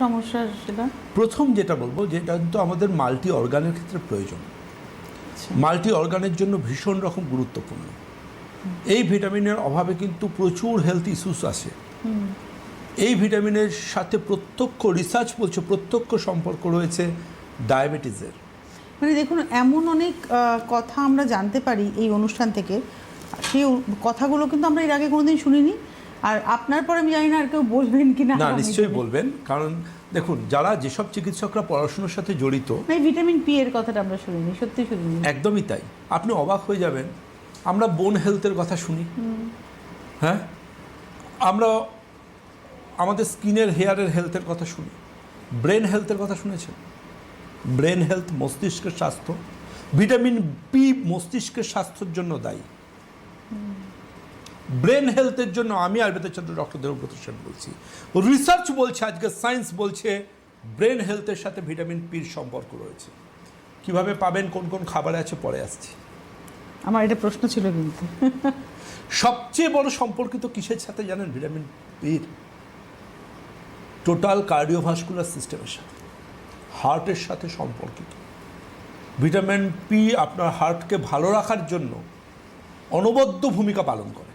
সমস্যা সেটা প্রথম যেটা বলবো, যেটা কিন্তু আমাদের মাল্টি অর্গানের ক্ষেত্রে প্রয়োজন। মাল্টি অর্গানের জন্য ভীষণ রকম গুরুত্বপূর্ণ। এই ভিটামিনের অভাবে কিন্তু প্রচুর হেলথ ইস্যুস আসে। এই ভিটামিনের সাথে প্রত্যক্ষ রিসার্চ বলছে প্রত্যক্ষ সম্পর্ক রয়েছে ডায়াবেটিসের। মানে দেখুন, এমন অনেক কথা আমরা জানতে পারি এই অনুষ্ঠান থেকে, সেই কথাগুলো কিন্তু আমরা এর আগে কোনোদিন শুনিনি। আর আপনার পরে আমি জানি না আর কেউ বলবেন কি না। না, নিশ্চয়ই বলবেন, কারণ দেখুন, যারা যেসব চিকিৎসকরা পড়াশোনার সাথে জড়িত, এই ভিটামিন পি এর কথাটা আমরা শুনিনি, সত্যি শুনিনি। একদমই তাই। আপনি অবাক হয়ে যাবেন, আমরা বোন হেলথের কথা শুনি, হ্যাঁ, আমরা আমাদের স্কিনের হেয়ারের হেলথের কথা শুনি, ব্রেন হেলথের কথা শুনেছেন? ব্রেন হেলথ, মস্তিষ্কের স্বাস্থ্য, ভিটামিন পি মস্তিষ্কের স্বাস্থ্যের জন্য দায়ী। ব্রেন হেলথের জন্য আমি আয়ুর্বেদের ছাত্র ডক্টর দেবব্রত সেন বলছি, রিসার্চ বলছে, আজকে সায়েন্স বলছে ব্রেন হেলথের সাথে ভিটামিন পির সম্পর্ক রয়েছে। কিভাবে পাবেন, কোন কোন খাবারে আছে, পরে আসছি। আমার এটা প্রশ্ন ছিল কিন্তু। সবচেয়ে বড় সম্পর্কিত কিসের সাথে জানেন? ভিটামিন পির টোটাল কার্ডিওভাস্কুলার সিস্টেমের সাথে, হার্টের সাথে সম্পর্কিত। ভিটামিন পি আপনার হার্টকে ভালো রাখার জন্য অনবদ্য ভূমিকা পালন করে।